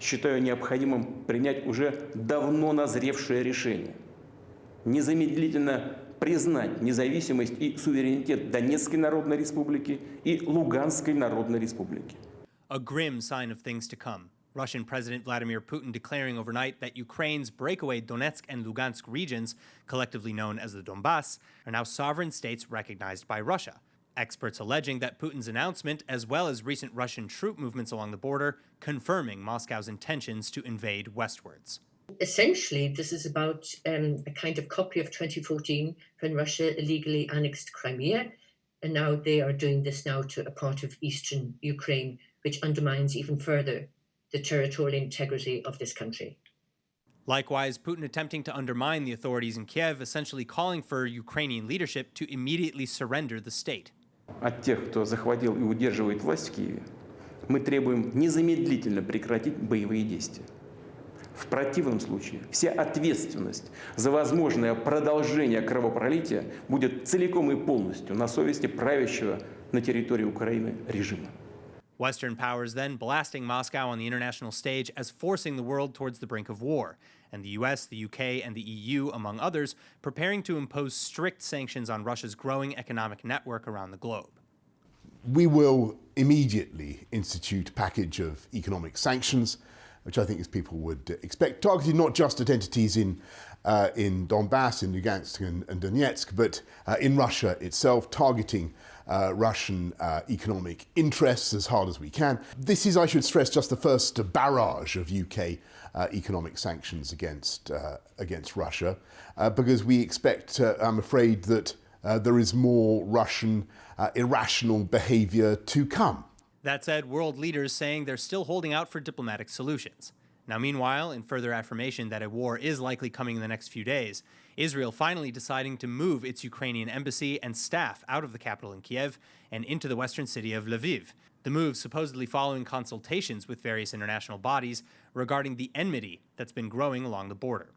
считаю необходимым принять уже давно назревшее решение. Незамедлительно признать независимость и суверенитет Донецкой Народной Республики и Луганской Народной Республики. A grim sign of things to come. Russian President Vladimir Putin declaring overnight that Ukraine's breakaway Donetsk and Lugansk regions, collectively known as the Donbass, are now sovereign states recognized by Russia. Experts alleging that Putin's announcement, as well as recent Russian troop movements along the border, confirming Moscow's intentions to invade westwards. Essentially, this is about a kind of copy of 2014 when Russia illegally annexed Crimea, and now they are doing this now to a part of eastern Ukraine, which undermines even further the territorial integrity of this country. Likewise, Putin attempting to undermine the authorities in Kyiv, essentially calling for Ukrainian leadership to immediately surrender the state. От тех, кто захватил и удерживает власть в Киеве, мы требуем незамедлительно прекратить боевые действия. В противном случае вся ответственность за возможное продолжение кровопролития будет целиком и полностью на совести правящего на территории Украины режима. Western powers then blasting Moscow on the international stage as forcing the world towards the brink of war, and the US, the UK, and the EU, among others, preparing to impose strict sanctions on Russia's growing economic network around the globe. We will immediately institute a package of economic sanctions, which I think, as people would expect, targeted not just at entities in Donbass, in Lugansk and Donetsk, but in Russia itself, targeting Russian economic interests as hard as we can. This is, I should stress, just the first barrage of UK economic sanctions against Russia, because we expect, I'm afraid, that there is more Russian irrational behavior to come. That said, world leaders saying they're still holding out for diplomatic solutions. Now, meanwhile, in further affirmation that a war is likely coming in the next few days, Israel finally deciding to move its Ukrainian embassy and staff out of the capital in Kyiv and into the western city of Lviv. The move supposedly following consultations with various international bodies regarding the enmity that's been growing along the border.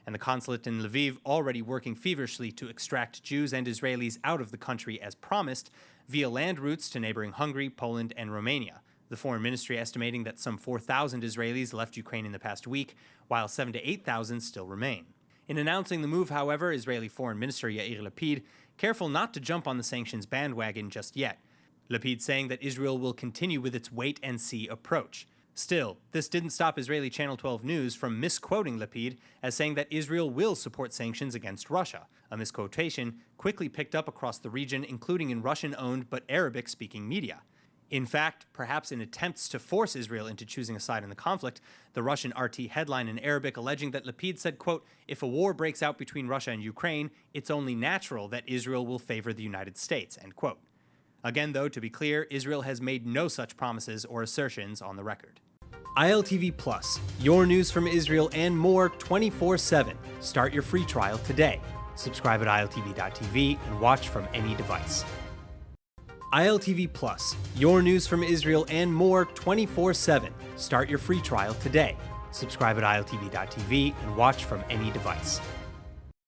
And the consulate in Lviv already working feverishly to extract Jews and Israelis out of the country as promised via land routes to neighboring Hungary, Poland, and Romania. The foreign ministry estimating that some 4,000 Israelis left Ukraine in the past week, while 7,000 to 8,000 still remain. In announcing the move, however, Israeli Foreign Minister Yair Lapid careful not to jump on the sanctions bandwagon just yet. Lapid saying that Israel will continue with its wait-and-see approach. Still, this didn't stop Israeli Channel 12 News from misquoting Lapid as saying that Israel will support sanctions against Russia, a misquotation quickly picked up across the region, including in Russian-owned but Arabic-speaking media. In fact, perhaps in attempts to force Israel into choosing a side in the conflict, the Russian RT headline in Arabic alleging that Lapid said, quote, "If a war breaks out between Russia and Ukraine, it's only natural that Israel will favor the United States," end quote. Again, though, to be clear, Israel has made no such promises or assertions on the record. ILTV Plus, your news from Israel and more 24/7. Start your free trial today. Subscribe at ILTV.tv and watch from any device. ILTV Plus, your news from Israel and more 24/7. Start your free trial today. Subscribe at ILTV.tv and watch from any device.